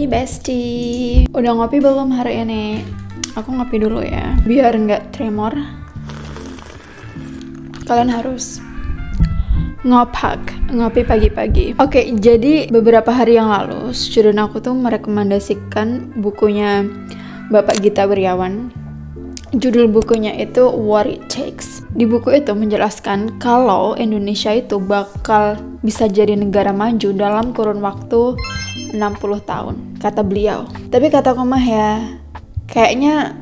bestie. Udah ngopi belum hari ini? Aku ngopi dulu ya, biar nggak tremor. Kalian harus ngopi pagi-pagi. Oke, jadi beberapa hari yang lalu student aku tuh merekomendasikan bukunya Bapak Gita Wirjawan. Judul bukunya itu What It Takes. Di buku itu menjelaskan kalau Indonesia itu bakal bisa jadi negara maju dalam kurun waktu 60 tahun, kata beliau. Tapi kata mah ya, kayaknya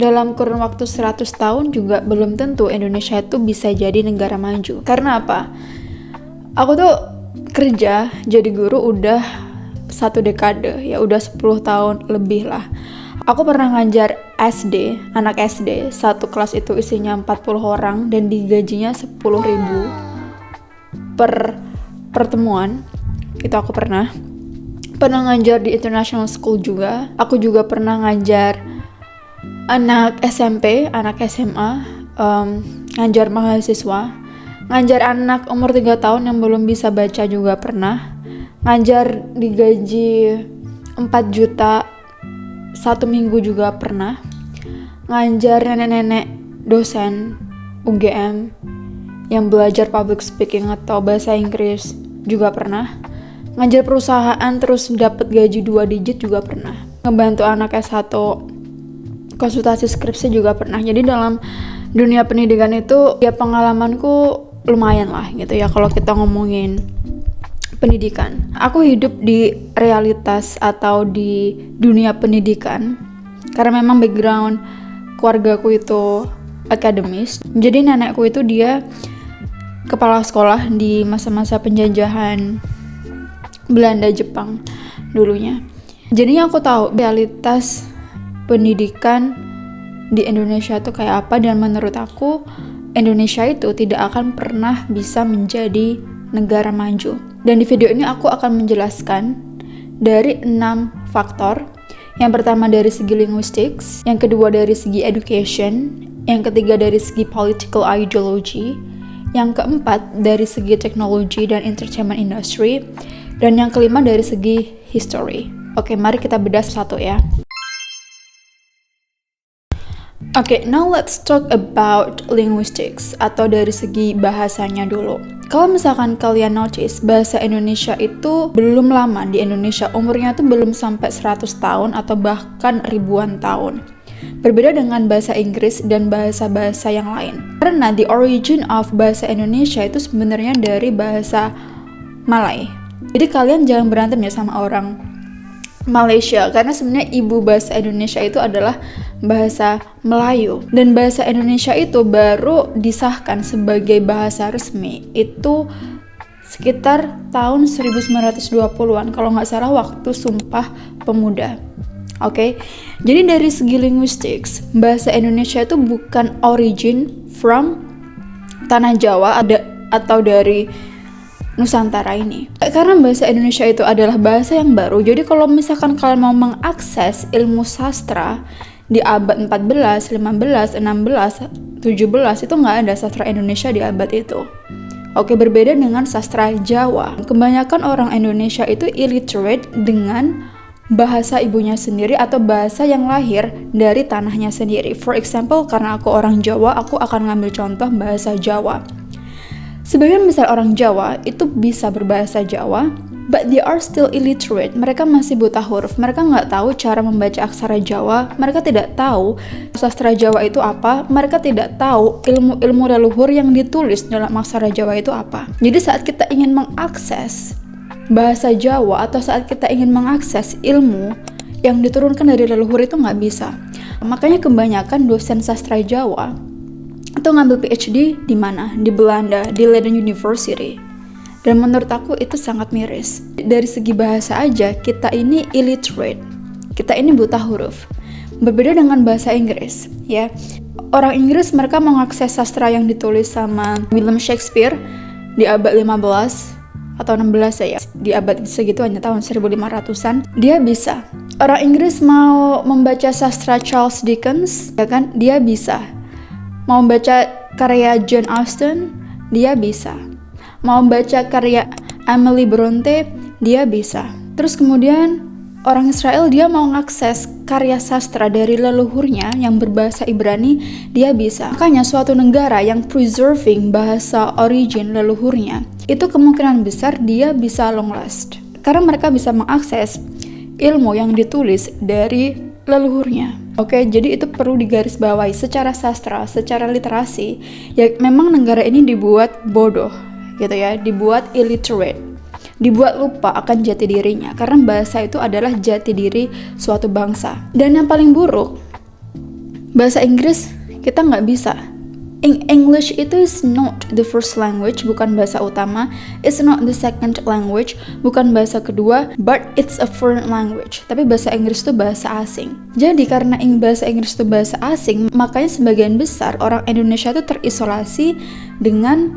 dalam kurun waktu 100 tahun juga belum tentu Indonesia itu bisa jadi negara maju. Karena apa? Aku tuh kerja jadi guru udah 1 dekade, ya udah 10 tahun lebih lah. Aku pernah ngajar SD, anak SD, satu kelas itu isinya 40 orang dan digajinya 10.000 per pertemuan. Itu aku pernah ngajar di international school juga. Aku juga pernah ngajar anak SMP, anak SMA, ngajar mahasiswa, ngajar anak umur 3 tahun yang belum bisa baca juga pernah, ngajar digaji 4 juta 1 minggu juga pernah, ngajar nenek-nenek dosen UGM yang belajar public speaking atau bahasa Inggris juga pernah, ngajar perusahaan terus dapat gaji 2 digit juga pernah, ngebantu anak S1 konsultasi skripsi juga pernah. Jadi dalam dunia pendidikan itu ya pengalamanku lumayan lah gitu ya kalau kita ngomongin pendidikan. Aku hidup di realitas atau di dunia pendidikan karena memang background keluargaku itu akademis. Jadi nenekku itu dia kepala sekolah di masa-masa penjajahan Belanda Jepang dulunya. Jadi aku tahu realitas pendidikan di Indonesia itu kayak apa, dan menurut aku Indonesia itu tidak akan pernah bisa menjadi negara maju. Dan di video ini aku akan menjelaskan dari 6 faktor. Yang pertama dari segi linguistics, yang kedua dari segi education, yang ketiga dari segi political ideology, yang keempat dari segi teknologi dan entertainment industry, dan yang kelima dari segi history. Oke, mari kita bedah satu ya. Oke, now let's talk about linguistics atau dari segi bahasanya dulu. Kalau misalkan kalian notice, bahasa Indonesia itu belum lama di Indonesia, umurnya tuh belum sampai 100 tahun atau bahkan ribuan tahun. Berbeda dengan bahasa Inggris dan bahasa-bahasa yang lain. Karena the origin of bahasa Indonesia itu sebenarnya dari bahasa Malay. Jadi kalian jangan berantem ya sama orang Malaysia, karena sebenarnya ibu bahasa Indonesia itu adalah bahasa Melayu, dan bahasa Indonesia itu baru disahkan sebagai bahasa resmi itu sekitar tahun 1920-an kalau nggak salah, waktu Sumpah Pemuda. Oke, jadi dari segi linguistics, bahasa Indonesia itu bukan origin from tanah Jawa atau dari Nusantara ini. Karena bahasa Indonesia itu adalah bahasa yang baru, jadi kalau misalkan kalian mau mengakses ilmu sastra di abad 14, 15, 16, 17 itu nggak ada sastra Indonesia di abad itu. Oke, berbeda dengan sastra Jawa. Kebanyakan orang Indonesia itu illiterate dengan bahasa ibunya sendiri atau bahasa yang lahir dari tanahnya sendiri. For example, karena aku orang Jawa, aku akan ngambil contoh bahasa Jawa. Sebagian besar orang Jawa itu bisa berbahasa Jawa, but they are still illiterate. Mereka masih buta huruf. Mereka nggak tahu cara membaca aksara Jawa. Mereka tidak tahu sastra Jawa itu apa. Mereka tidak tahu ilmu-ilmu leluhur yang ditulis dalam aksara Jawa itu apa. Jadi saat kita ingin mengakses bahasa Jawa atau saat kita ingin mengakses ilmu yang diturunkan dari leluhur itu nggak bisa. Makanya kebanyakan dosen sastra Jawa itu ngambil PhD di mana? Di Belanda, di Leiden University. Dan menurut aku itu sangat miris. Dari segi bahasa aja, kita ini illiterate. Kita ini buta huruf. Berbeda dengan bahasa Inggris, ya. Orang Inggris mereka mengakses sastra yang ditulis sama William Shakespeare di abad 15 atau 16 ya. Di abad segitu hanya tahun 1500-an, dia bisa. Orang Inggris mau membaca sastra Charles Dickens, ya kan? Dia bisa. Mau baca karya Jane Austen, dia bisa. Mau baca karya Emily Bronte, dia bisa. Terus kemudian orang Israel dia mau ngakses karya sastra dari leluhurnya yang berbahasa Ibrani, dia bisa. Makanya suatu negara yang preserving bahasa origin leluhurnya, itu kemungkinan besar dia bisa long last. Karena mereka bisa mengakses ilmu yang ditulis dari leluhurnya. Oke, jadi itu perlu digarisbawahi secara sastra, secara literasi. Ya memang negara ini dibuat bodoh, gitu ya, dibuat illiterate, dibuat lupa akan jati dirinya, karena bahasa itu adalah jati diri suatu bangsa. Dan yang paling buruk, bahasa Inggris kita nggak bisa. English itu is not the first language, bukan bahasa utama. It's not the second language, bukan bahasa kedua, but it's a foreign language. Tapi bahasa Inggris itu bahasa asing. Jadi karena bahasa Inggris itu bahasa asing, makanya sebagian besar orang Indonesia itu terisolasi dengan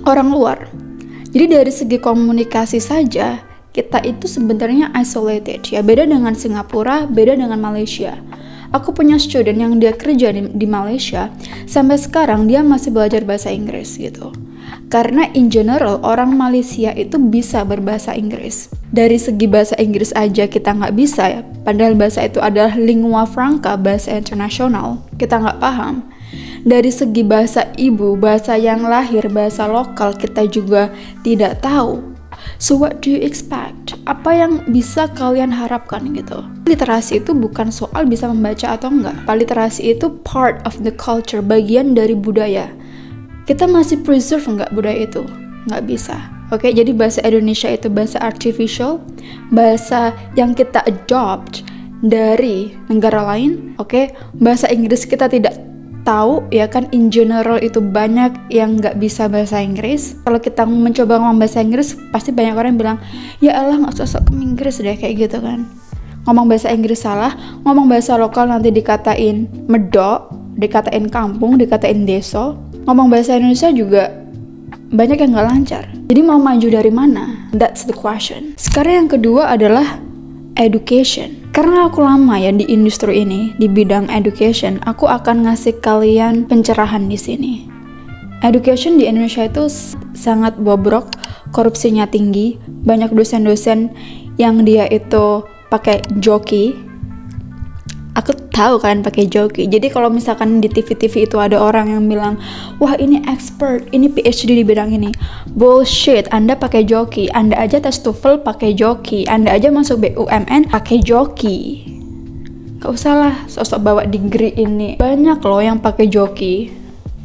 orang luar. Jadi dari segi komunikasi saja, kita itu sebenarnya isolated ya. Beda dengan Singapura, beda dengan Malaysia. Aku punya student yang dia kerja di Malaysia, sampai sekarang dia masih belajar bahasa Inggris gitu. Karena in general orang Malaysia itu bisa berbahasa Inggris. Dari segi bahasa Inggris aja kita nggak bisa ya, padahal bahasa itu adalah lingua franca, bahasa internasional, kita nggak paham. Dari segi bahasa ibu, bahasa yang lahir, bahasa lokal kita juga tidak tahu. So what do you expect? Apa yang bisa kalian harapkan gitu? Literasi itu bukan soal bisa membaca atau enggak. Literasi itu part of the culture, bagian dari budaya. Kita masih preserve enggak budaya itu? Nggak bisa. Oke, jadi bahasa Indonesia itu bahasa artificial, bahasa yang kita adopt dari negara lain. Oke, bahasa Inggris kita tidak tahu ya kan, in general itu banyak yang nggak bisa bahasa Inggris. Kalau kita mencoba ngomong bahasa Inggris, pasti banyak orang yang bilang, ya Allah nggak usah ke Inggris deh, kayak gitu kan. Ngomong bahasa Inggris salah, ngomong bahasa lokal nanti dikatain medok, dikatain kampung, dikatain deso. Ngomong bahasa Indonesia juga banyak yang nggak lancar. Jadi mau maju dari mana? That's the question. Sekarang yang kedua adalah education. Karena aku lama ya di industri ini, di bidang education, aku akan ngasih kalian pencerahan di sini. Education di Indonesia itu sangat bobrok, korupsinya tinggi, banyak dosen-dosen yang dia itu pakai joki. Aku tahu kalian pakai joki. Jadi kalau misalkan di TV-TV itu ada orang yang bilang, wah ini expert, ini PhD di bidang ini. Bullshit, Anda pakai joki. Anda aja tes TOEFL pakai joki. Anda aja masuk BUMN pakai joki. Gak usah lah sosok bawa degree ini. Banyak loh yang pakai joki.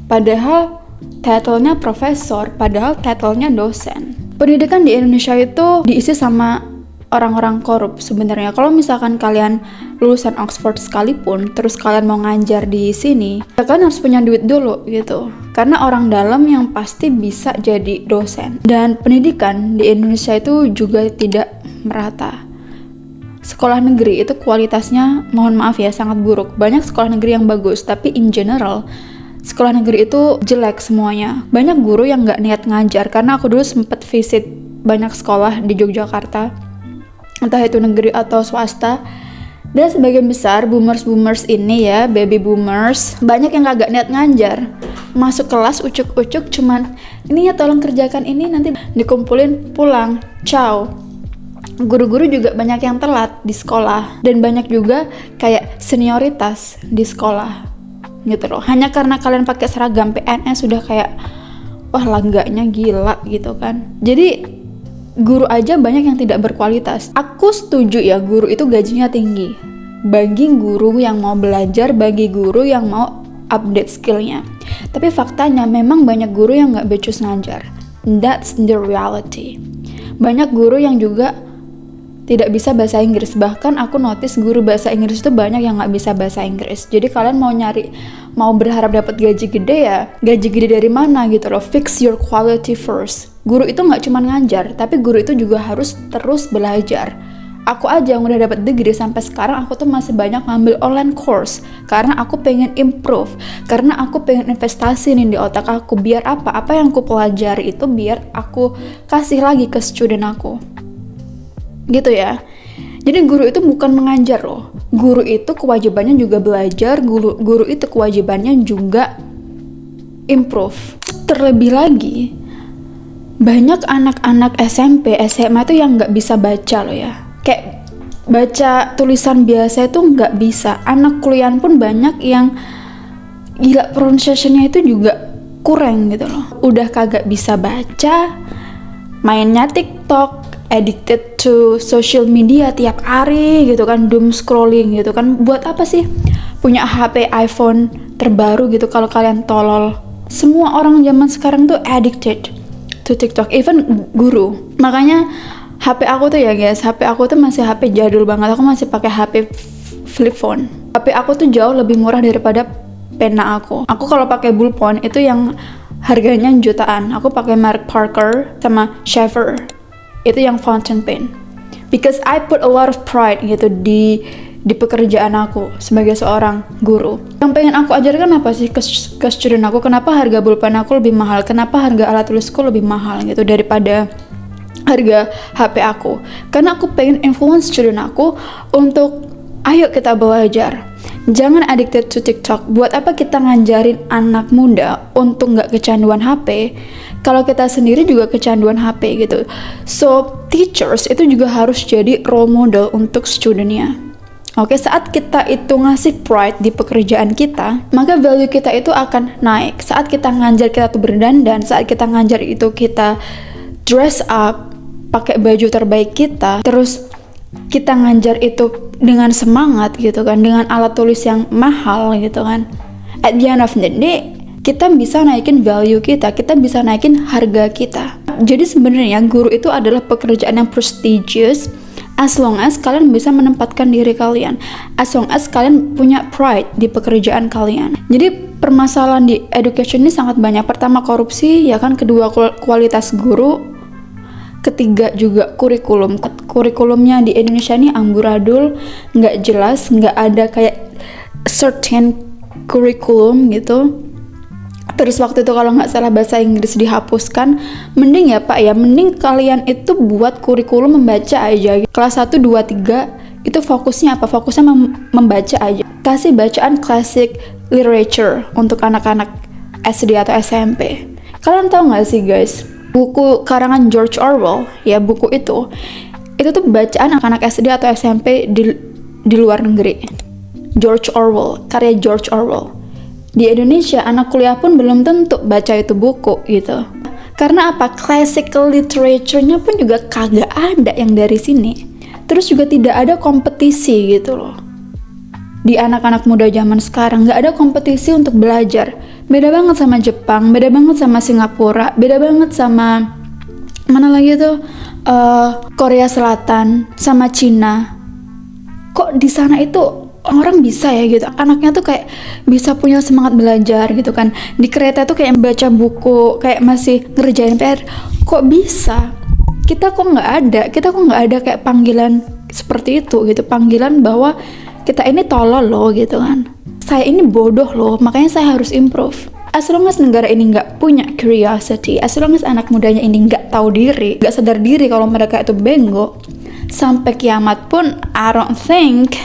Padahal title-nya profesor, padahal title-nya dosen. Pendidikan di Indonesia itu diisi sama orang-orang korup sebenarnya. Kalau misalkan kalian lulusan Oxford sekalipun, terus kalian mau ngajar di sini, ya kan harus punya duit dulu gitu. Karena orang dalam yang pasti bisa jadi dosen. Dan pendidikan di Indonesia itu juga tidak merata. Sekolah negeri itu kualitasnya, mohon maaf ya, sangat buruk. Banyak sekolah negeri yang bagus, tapi in general sekolah negeri itu jelek semuanya. Banyak guru yang nggak niat ngajar. Karena aku dulu sempat visit banyak sekolah di Yogyakarta, entah itu negeri atau swasta, dan sebagian besar boomers ini ya, baby boomers, banyak yang kagak niat ngajar. Masuk kelas ucuk-ucuk cuman, ini ya tolong kerjakan ini, nanti dikumpulin pulang, ciao. Guru-guru juga banyak yang telat di sekolah, dan banyak juga kayak senioritas di sekolah gitu loh. Hanya karena kalian pakai seragam PNS sudah kayak, wah langganya gila gitu kan. Jadi guru aja banyak yang tidak berkualitas. Aku setuju ya, guru itu gajinya tinggi. Bagi guru yang mau belajar, bagi guru yang mau update skillnya. Tapi faktanya memang banyak guru yang nggak becus ngajar. That's the reality. Banyak guru yang juga tidak bisa bahasa Inggris. Bahkan aku notice guru bahasa Inggris itu banyak yang nggak bisa bahasa Inggris. Jadi kalian mau berharap dapat gaji gede ya, gaji gede dari mana gitu loh. Fix your quality first. Guru itu nggak cuma ngajar, tapi guru itu juga harus terus belajar. Aku aja yang udah dapat degree sampai sekarang, aku tuh masih banyak ngambil online course karena aku pengen improve, karena aku pengen investasi nih di otak aku. Biar apa yang aku pelajari itu biar aku kasih lagi ke student aku. Gitu ya. Jadi guru itu bukan mengajar loh. Guru itu kewajibannya juga belajar, guru itu kewajibannya juga improve. Terlebih lagi, banyak anak-anak SMP, SMA tuh yang nggak bisa baca loh ya. Kayak baca tulisan biasa itu nggak bisa. Anak kuliah pun banyak yang gila, pronunciation-nya itu juga kurang gitu loh. Udah kagak bisa baca, mainnya TikTok, addicted to social media tiap hari gitu kan, doom scrolling gitu kan. Buat apa sih punya HP iPhone terbaru gitu kalau kalian tolol? Semua orang zaman sekarang tuh addicted to TikTok, even guru. Makanya HP aku tuh ya guys, HP aku tuh masih HP jadul banget. Aku masih pakai HP flip phone. HP aku tuh jauh lebih murah daripada pena aku. Aku kalau pakai bullpen itu yang harganya jutaan. Aku pakai merek Parker sama Schaefer. Itu yang fountain pen. Because I put a lot of pride gitu di pekerjaan aku sebagai seorang guru. Yang pengen aku ajarkan apa sih ke student aku? Kenapa harga bullpen aku lebih mahal? Kenapa harga alat tulisku lebih mahal gitu daripada harga HP aku? Karena aku pengen influence student aku untuk ayo kita belajar. Jangan addicted to TikTok. Buat apa kita ngajarin anak muda untuk nggak kecanduan HP kalau kita sendiri juga kecanduan HP gitu. So teachers itu juga harus jadi role model untuk studentnya. Oke, saat kita itu ngasih pride di pekerjaan kita, maka value kita itu akan naik. Saat kita ngajar kita tuh berdandan, saat kita ngajar itu kita dress up, pakai baju terbaik kita, terus kita ngajar itu dengan semangat gitu kan, dengan alat tulis yang mahal gitu kan. At the end of the day, kita bisa naikin value kita bisa naikin harga kita. Jadi sebenarnya guru itu adalah pekerjaan yang prestigious as long as kalian bisa menempatkan diri kalian, as long as kalian punya pride di pekerjaan kalian. Jadi permasalahan di education ini sangat banyak. Pertama korupsi ya kan, kedua kualitas guru, ketiga juga kurikulum. Kurikulumnya di Indonesia ini amburadul, nggak jelas, nggak ada kayak certain kurikulum gitu. Terus waktu itu kalau nggak salah bahasa Inggris dihapuskan. Mending ya Pak ya, mending kalian itu buat kurikulum membaca aja. Kelas 1, 2, 3 itu fokusnya apa? Fokusnya membaca aja. Kasih bacaan classic literature untuk anak-anak SD atau SMP. Kalian tahu nggak sih guys, buku karangan George Orwell ya, buku itu tuh bacaan anak-anak SD atau SMP di luar negeri. George Orwell, karya George Orwell. Di Indonesia anak kuliah pun belum tentu baca itu buku gitu. Karena apa? Classical literature-nya pun juga kagak ada yang dari sini. Terus juga tidak ada kompetisi gitu loh. Di anak-anak muda zaman sekarang nggak ada kompetisi untuk belajar. Beda banget sama Jepang, beda banget sama Singapura, beda banget sama mana lagi tuh, Korea Selatan sama Cina. Kok di sana itu orang bisa ya gitu, anaknya tuh kayak bisa punya semangat belajar gitu kan. Di kereta tuh kayak baca buku, kayak masih ngerjain PR. Kok bisa? Kita kok nggak ada kayak panggilan seperti itu gitu, panggilan bahwa kita ini tolol loh gitu kan, saya ini bodoh loh, makanya saya harus improve. As long as negara ini nggak punya curiosity, as long as anak mudanya ini nggak tahu diri, nggak sadar diri kalau mereka itu benggo, sampai kiamat pun I don't think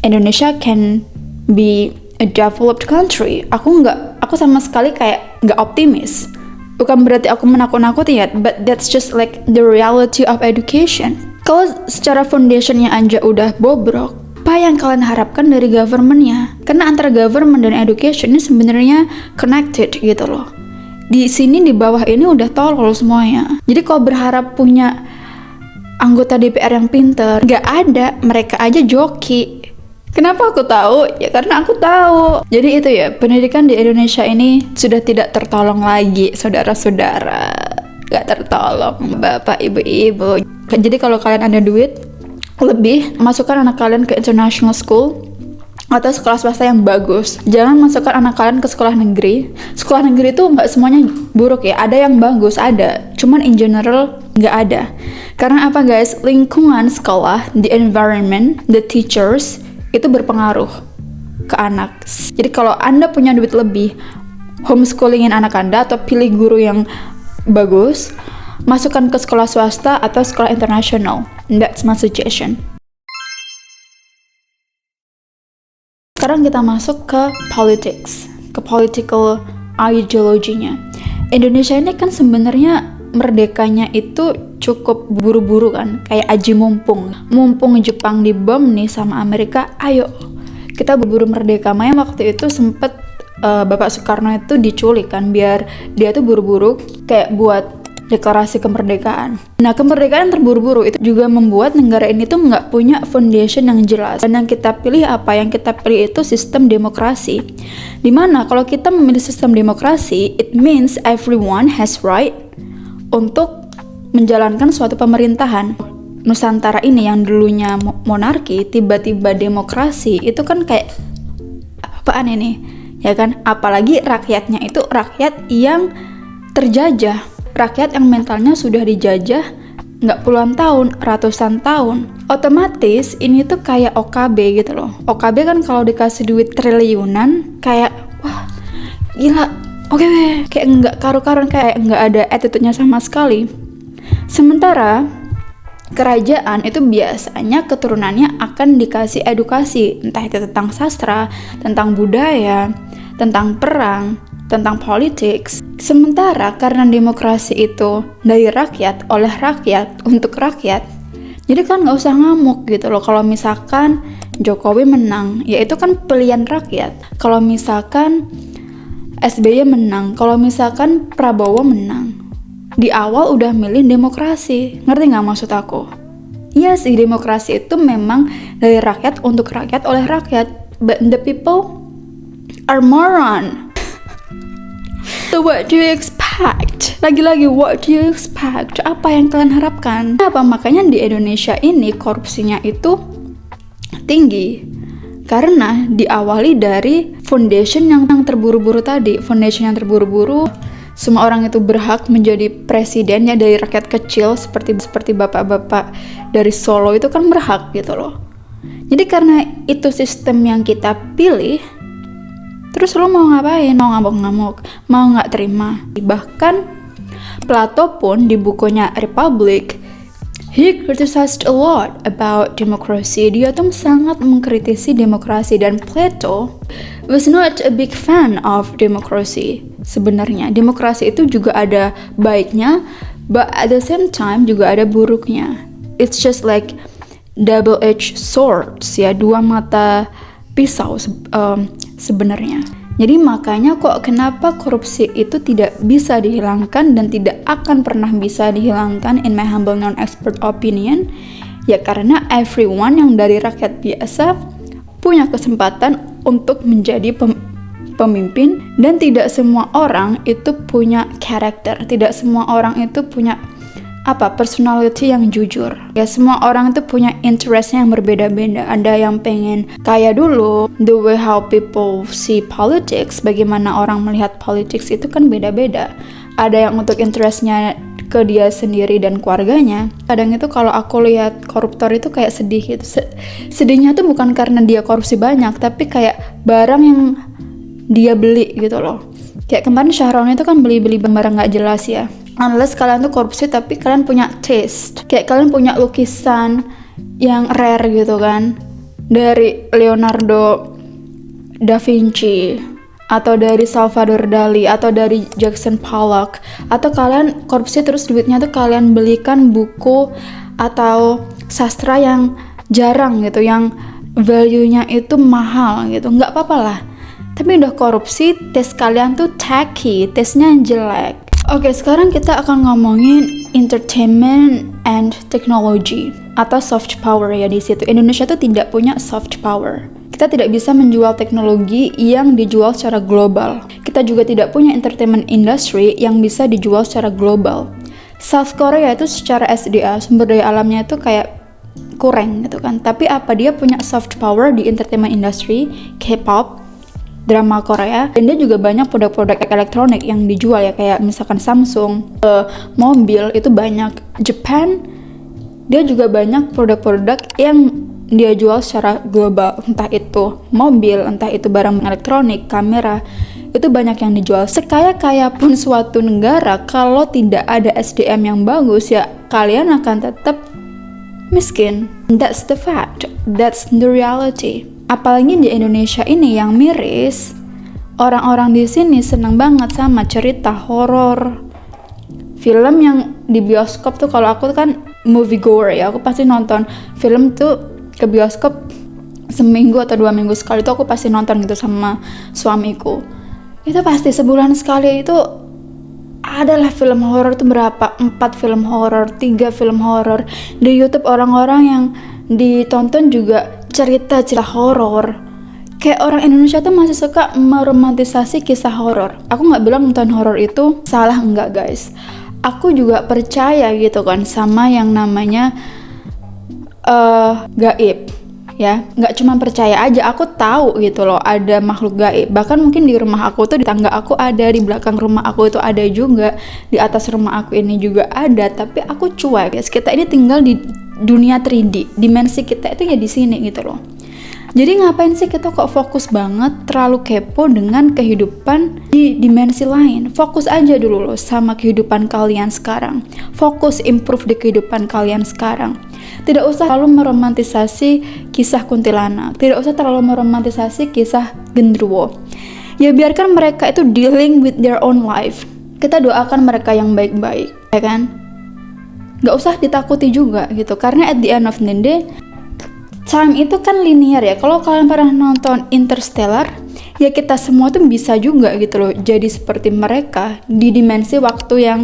Indonesia can be a developed country. Aku sama sekali kayak nggak optimis. Bukan berarti aku menakut-nakuti ya, but that's just like the reality of education. Kalau secara foundationnya aja udah bobrok, apa yang kalian harapkan dari governmentnya? Karena antara government dan education ini sebenarnya connected gitu loh. Di sini di bawah ini udah tolol semuanya. Jadi kalau berharap punya anggota DPR yang pinter, nggak ada, mereka aja joki. Kenapa aku tahu? Ya karena aku tahu. Jadi itu ya, pendidikan di Indonesia ini sudah tidak tertolong lagi, saudara-saudara. Gak tertolong, bapak, ibu-ibu. Jadi kalau kalian ada duit lebih, masukkan anak kalian ke international school atau sekolah swasta yang bagus. Jangan masukkan anak kalian ke sekolah negeri. Sekolah negeri itu nggak semuanya buruk ya, ada yang bagus, ada. Cuman in general nggak ada. Karena apa guys? Lingkungan sekolah, the environment, the teachers, itu berpengaruh ke anak. Jadi kalau Anda punya duit lebih, homeschoolingin anak Anda atau pilih guru yang bagus, masukkan ke sekolah swasta atau sekolah internasional. That's my suggestion. Sekarang kita masuk ke politics, ke political ideologinya. Indonesia ini kan sebenarnya merdekanya itu cukup buru-buru kan, kayak aji mumpung Jepang dibom nih sama Amerika, ayo kita buru-buru merdeka. Makanya waktu itu sempet Bapak Soekarno itu diculik kan, biar dia tuh buru-buru kayak buat deklarasi kemerdekaan. Nah, kemerdekaan terburu-buru itu juga membuat negara ini tuh nggak punya foundation yang jelas. Dan yang kita pilih apa? Yang kita pilih itu sistem demokrasi. Dimana kalau kita memilih sistem demokrasi, it means everyone has right untuk menjalankan suatu pemerintahan. Nusantara ini yang dulunya monarki, tiba-tiba demokrasi, itu kan kayak apaan ini? Ya kan? Apalagi rakyatnya itu rakyat yang terjajah. Rakyat yang mentalnya sudah dijajah nggak puluhan tahun, ratusan tahun. Otomatis ini tuh kayak OKB gitu loh. OKB kan kalau dikasih duit triliunan kayak wah gila, oke, kayak nggak karu-karuan, kayak nggak ada attitude-nya sama sekali. Sementara kerajaan itu biasanya keturunannya akan dikasih edukasi, entah itu tentang sastra, tentang budaya, tentang perang, tentang politik. Sementara karena demokrasi itu dari rakyat, oleh rakyat, untuk rakyat, jadi kan nggak usah ngamuk gitu loh kalau misalkan Jokowi menang, ya itu kan pilihan rakyat. Kalau misalkan SBY menang, kalau misalkan Prabowo menang, di awal udah milih demokrasi. Ngerti nggak maksud aku? Iya sih, demokrasi itu memang dari rakyat, untuk rakyat, oleh rakyat, but the people are moron. So what do you expect? Lagi-lagi, what do you expect? Apa yang kalian harapkan? Apa? Makanya di Indonesia ini korupsinya itu tinggi. Karena diawali dari foundation yang terburu-buru tadi. Foundation yang terburu-buru, semua orang itu berhak menjadi presidennya dari rakyat kecil, seperti bapak-bapak dari Solo itu kan berhak gitu loh. Jadi karena itu sistem yang kita pilih, terus lo mau ngapain? Mau ngamuk-ngamuk? Mau nggak terima? Bahkan Plato pun di bukunya Republic, he criticized a lot about democracy. Dia tuh sangat mengkritisi demokrasi, dan Plato was not a big fan of democracy. Sebenarnya demokrasi itu juga ada baiknya, but at the same time juga ada buruknya. It's just like double-edged swords, ya, dua mata pisau sebenarnya. Jadi makanya kok kenapa korupsi itu tidak bisa dihilangkan dan tidak akan pernah bisa dihilangkan, in my humble non-expert opinion, ya karena everyone yang dari rakyat biasa punya kesempatan untuk menjadi pemimpin, dan tidak semua orang itu punya karakter, tidak semua orang itu punya personality yang jujur. Ya, semua orang itu punya interestnya yang berbeda-beda. Ada yang pengen kaya dulu, the way how people see politics, bagaimana orang melihat politics itu kan beda-beda. Ada yang untuk interestnya ke dia sendiri dan keluarganya. Kadang itu kalau aku lihat koruptor itu kayak sedih gitu. Sedihnya tuh bukan karena dia korupsi banyak, tapi kayak barang yang dia beli gitu loh. Kayak kemarin Syahroni itu kan beli-beli barang nggak jelas ya. Unless kalian tuh korupsi tapi kalian punya taste, kayak kalian punya lukisan yang rare gitu kan, dari Leonardo da Vinci, atau dari Salvador Dali, atau dari Jackson Pollock, atau kalian korupsi terus duitnya tuh kalian belikan buku atau sastra yang jarang gitu, yang value-nya itu mahal gitu, nggak apa-apa lah. Tapi udah korupsi, tes kalian tuh tacky, tesnya jelek. Oke, sekarang kita akan ngomongin entertainment and technology atau soft power ya di situ. Indonesia tuh tidak punya soft power. Kita tidak bisa menjual teknologi yang dijual secara global. Kita juga tidak punya entertainment industry yang bisa dijual secara global. South Korea itu secara SDA, sumber daya alamnya itu kayak kurang gitu kan. Tapi apa, dia punya soft power di entertainment industry, K-pop, drama Korea, dan dia juga banyak produk-produk elektronik yang dijual ya, kayak misalkan Samsung, mobil itu banyak. Japan, dia juga banyak produk-produk yang dia jual secara global, entah itu mobil, entah itu barang elektronik, kamera, itu banyak yang dijual. Sekaya-kaya pun suatu negara, kalau tidak ada SDM yang bagus ya kalian akan tetap miskin. That's the fact, that's the reality. Apalagi di Indonesia ini yang miris, orang-orang di sini senang banget sama cerita horor, film yang di bioskop tuh, kalau aku kan movie goer ya, aku pasti nonton film tuh ke bioskop seminggu atau 2 minggu sekali tuh aku pasti nonton gitu sama suamiku. Itu pasti sebulan sekali itu adalah film horor tuh berapa? 4 film horor, 3 film horor. Di YouTube orang-orang yang ditonton juga cerita-cerita horor. Kayak orang Indonesia tuh masih suka meromantisasi kisah horor. Aku nggak bilang nonton horor itu salah, enggak guys. Aku juga percaya gitu kan sama yang namanya gaib. Ya, nggak cuma percaya aja, aku tahu gitu loh ada makhluk gaib. Bahkan mungkin di rumah aku tuh, di tangga aku ada, di belakang rumah aku itu ada juga, di atas rumah aku ini juga ada. Tapi aku cuek guys, kita ini tinggal di dunia 3D, dimensi kita itu ya di sini gitu loh. Jadi ngapain sih kita kok fokus banget, terlalu kepo dengan kehidupan di dimensi lain? Fokus aja dulu loh sama kehidupan kalian sekarang. Fokus improve di kehidupan kalian sekarang. Tidak usah terlalu meromantisasi kisah kuntilanak. Tidak usah terlalu meromantisasi kisah genderuwo. Ya biarkan mereka itu dealing with their own life. Kita doakan mereka yang baik-baik, ya kan? Gak usah ditakuti juga gitu. Karena at the end of the day, time itu kan linear ya. Kalau kalian pernah nonton Interstellar, ya kita semua tuh bisa juga gitu loh jadi seperti mereka di dimensi waktu yang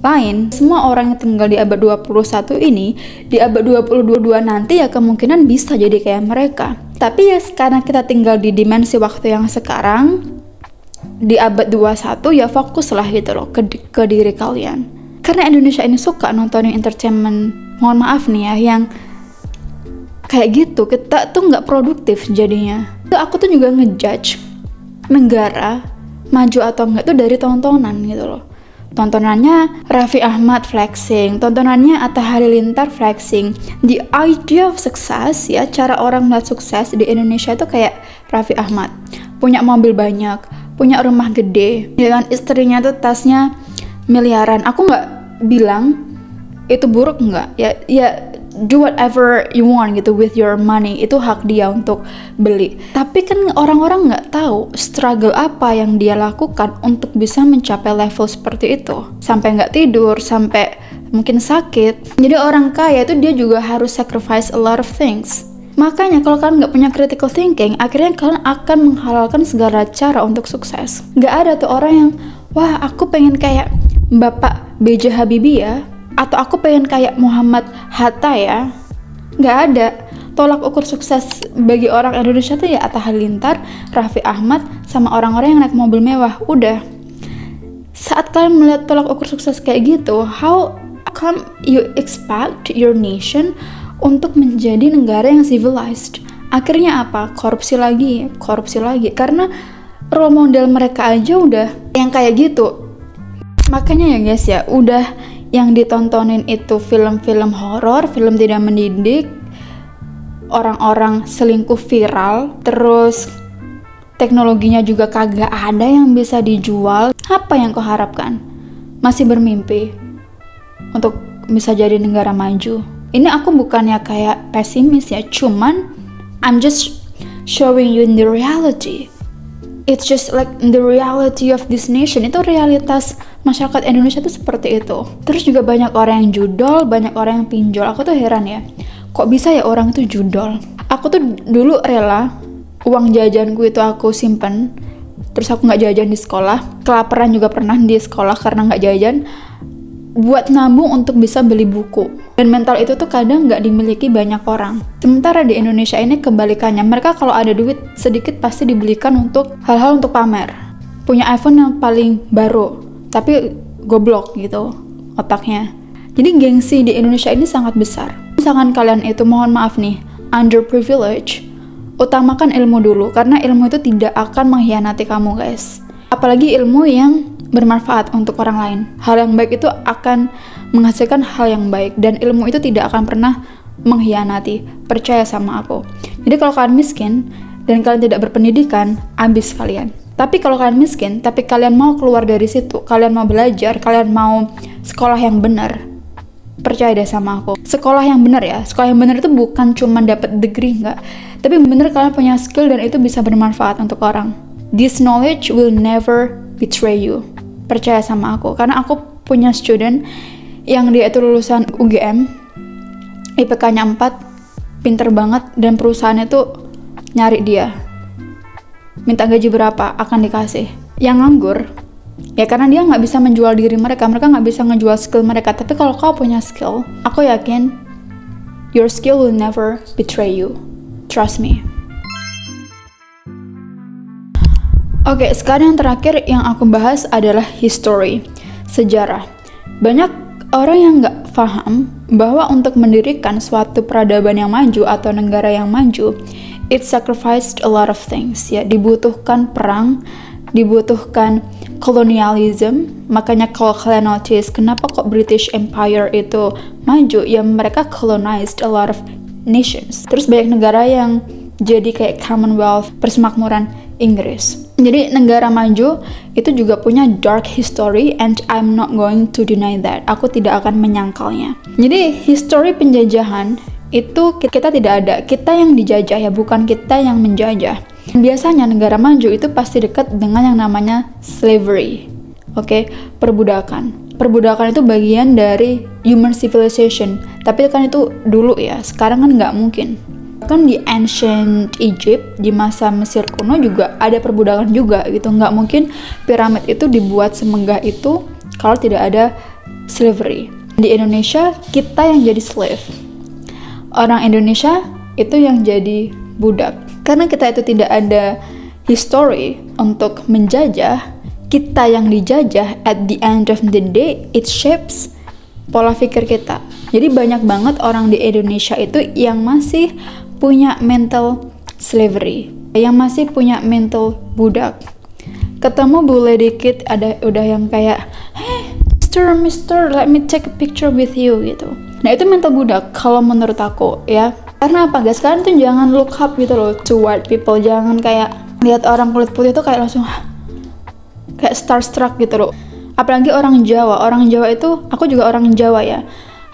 lain. Semua orang yang tinggal di abad 21 ini, di abad 2022 nanti ya kemungkinan bisa jadi kayak mereka. Tapi ya sekarang kita tinggal di dimensi waktu yang sekarang, di abad 21, ya fokuslah gitu loh ke diri kalian. Karena Indonesia ini suka nontonin entertainment, mohon maaf nih ya, yang kayak gitu, kita tuh nggak produktif jadinya. Tuh aku tuh juga ngejudge negara maju atau enggak tuh dari tontonan gitu loh. Tontonannya Raffi Ahmad flexing, tontonannya Atta Halilintar flexing. The idea of success ya, cara orang melihat sukses di Indonesia itu kayak Raffi Ahmad, punya mobil banyak, punya rumah gede, ya kan, istrinya tuh tasnya miliaran. Aku nggak bilang itu buruk, nggak, ya do whatever you want gitu with your money, itu hak dia untuk beli. Tapi kan orang-orang nggak tahu struggle apa yang dia lakukan untuk bisa mencapai level seperti itu, sampai nggak tidur, sampai mungkin sakit. Jadi orang kaya itu dia juga harus sacrifice a lot of things. Makanya kalau kalian nggak punya critical thinking, akhirnya kalian akan menghalalkan segala cara untuk sukses. Nggak ada tuh orang yang, wah aku pengen kayak Bapak B.J. Habibie ya, atau aku pengen kayak Muhammad Hatta ya. Nggak ada. Tolak ukur sukses bagi orang Indonesia tuh ya Atta Halilintar, Raffi Ahmad, sama orang-orang yang naik mobil mewah. Udah. Saat kalian melihat tolak ukur sukses kayak gitu, how come you expect your nation untuk menjadi negara yang civilized? Akhirnya apa? Korupsi lagi. Karena role model mereka aja udah yang kayak gitu. Makanya ya guys ya, udah yang ditontonin itu film-film horor, film tidak mendidik, orang-orang selingkuh viral, terus teknologinya juga kagak ada yang bisa dijual. Apa yang kau harapkan? Masih bermimpi untuk bisa jadi negara maju? Ini aku bukannya kayak pesimis ya, cuman I'm just showing you in the reality. It's just like the reality of this nation. Itu realitas masyarakat Indonesia tuh seperti itu. Terus juga banyak orang yang judol, banyak orang yang pinjol. Aku tuh heran ya, kok bisa ya orang itu judol. Aku tuh dulu rela uang jajanku itu aku simpen, terus aku nggak jajan di sekolah. Kelaparan juga pernah di sekolah karena nggak jajan, buat nabung untuk bisa beli buku. Dan mental itu tuh kadang nggak dimiliki banyak orang. Sementara di Indonesia ini kebalikannya, mereka kalau ada duit sedikit pasti dibelikan untuk hal-hal untuk pamer. Punya iPhone yang paling baru, tapi goblok gitu otaknya. Jadi gengsi di Indonesia ini sangat besar. Misalkan kalian itu, mohon maaf nih, underprivileged, utamakan ilmu dulu, karena ilmu itu tidak akan mengkhianati kamu guys. Apalagi ilmu yang bermanfaat untuk orang lain. Hal yang baik itu akan menghasilkan hal yang baik, dan ilmu itu tidak akan pernah mengkhianati. Percaya sama aku. Jadi kalau kalian miskin dan kalian tidak berpendidikan, habis kalian. Tapi kalau kalian miskin, tapi kalian mau keluar dari situ, kalian mau belajar, kalian mau sekolah yang benar, percaya deh sama aku. Sekolah yang benar ya, sekolah yang benar itu bukan cuma dapat degree, enggak. Tapi benar kalian punya skill dan itu bisa bermanfaat untuk orang. This knowledge will never betray you. Percaya sama aku, karena aku punya student yang dia itu lulusan UGM, IPK-nya 4, pinter banget, dan perusahaannya tuh nyari dia, minta gaji berapa akan dikasih. Yang nganggur ya karena dia nggak bisa menjual diri mereka nggak bisa ngejual skill mereka. Tapi kalau kau punya skill, aku yakin your skill will never betray you, trust me. Oke, sekarang yang terakhir yang aku bahas adalah history, sejarah. Banyak orang yang nggak paham bahwa untuk mendirikan suatu peradaban yang maju atau negara yang maju, it sacrificed a lot of things. Ya, dibutuhkan perang, dibutuhkan colonialism. Makanya kalau kalian notice, kenapa kok British Empire itu maju? Ya mereka colonized a lot of nations. Terus banyak negara yang jadi kayak Commonwealth, persemakmuran Inggris. Jadi negara maju itu juga punya dark history, and I'm not going to deny that. Aku tidak akan menyangkalnya. Jadi history penjajahan itu kita tidak ada. Kita yang dijajah ya, bukan kita yang menjajah. Biasanya negara maju itu pasti dekat dengan yang namanya slavery. Oke, perbudakan. Perbudakan itu bagian dari human civilization. Tapi kan itu dulu ya, sekarang kan nggak mungkin. Kan di ancient Egypt, di masa Mesir kuno juga ada perbudakan juga gitu. Nggak mungkin piramid itu dibuat semegah itu kalau tidak ada slavery. Di Indonesia kita yang jadi slave, orang Indonesia itu yang jadi budak. Karena kita itu tidak ada history untuk menjajah, kita yang dijajah. At the end of the day, it shapes pola pikir kita. Jadi banyak banget orang di Indonesia itu yang masih punya mental slavery, yang masih punya mental budak. Ketemu bule dikit ada udah yang kayak, hey mister, let me take a picture with you gitu. Nah itu mental budak kalau menurut aku ya. Karena apa guys, kalian tuh jangan look up gitu loh to white people. Jangan kayak lihat orang kulit putih tuh kayak langsung kayak starstruck gitu loh. Apalagi orang Jawa itu, aku juga orang Jawa ya.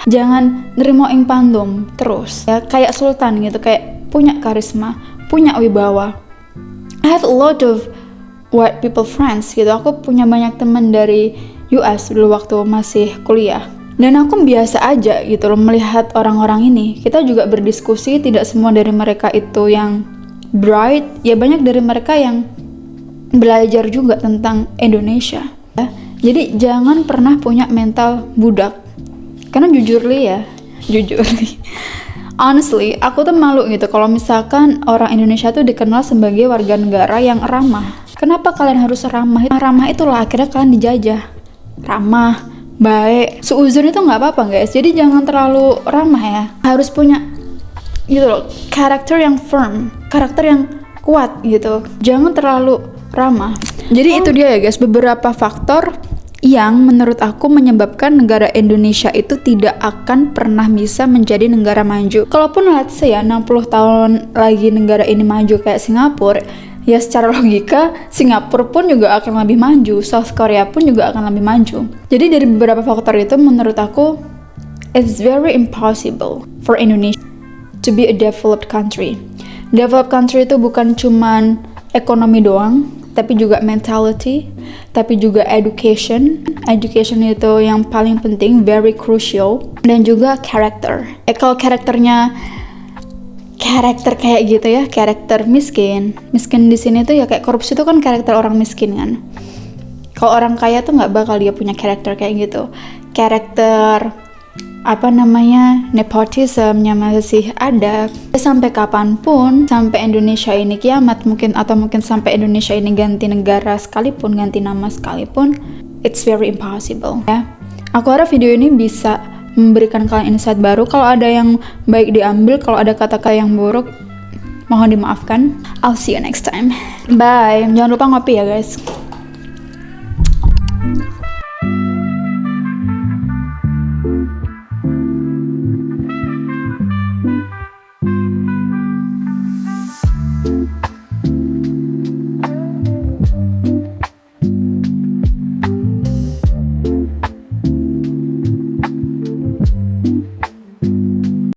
Jangan nerimo ing pandum terus ya, kayak sultan gitu, kayak punya karisma, punya wibawa. I have a lot of white people friends gitu. Aku punya banyak teman dari US dulu waktu masih kuliah. Dan aku biasa aja gitu loh melihat orang-orang ini. Kita juga berdiskusi, tidak semua dari mereka itu yang bright. Ya banyak dari mereka yang belajar juga tentang Indonesia ya. Jadi jangan pernah punya mental budak. Karena jujur honestly, aku tuh malu gitu kalau misalkan orang Indonesia tuh dikenal sebagai warga negara yang ramah. Kenapa kalian harus ramah? Ramah itulah akhirnya kalian dijajah. Ramah, baik, seuzon itu nggak apa-apa guys. Jadi jangan terlalu ramah ya. Harus punya gitu loh, karakter yang firm, karakter yang kuat gitu. Jangan terlalu ramah. Jadi itu dia ya guys, beberapa faktor yang menurut aku menyebabkan negara Indonesia itu tidak akan pernah bisa menjadi negara maju. Kalaupun let's say ya 60 tahun lagi negara ini maju kayak Singapura, ya secara logika Singapura pun juga akan lebih maju, South Korea pun juga akan lebih maju. Jadi dari beberapa faktor itu menurut aku it's very impossible for Indonesia to be a developed country. Developed country itu bukan cuman ekonomi doang, tapi juga mentality, tapi juga education. Education itu yang paling penting, very crucial. Dan juga karakter. Kalau karakter kayak gitu ya, karakter miskin di sini tuh ya kayak korupsi itu kan karakter orang miskin kan. Kalau orang kaya tuh nggak bakal dia punya karakter kayak gitu. Karakter nepotismnya masih ada. Sampai kapanpun, sampai Indonesia ini kiamat mungkin, atau mungkin sampai Indonesia ini ganti negara sekalipun, ganti nama sekalipun, it's very impossible ya. Aku harap video ini bisa memberikan kalian insight baru. Kalau ada yang baik diambil, kalau ada kata-kata yang buruk mohon dimaafkan. I'll see you next time. Bye. Jangan lupa ngopi ya guys.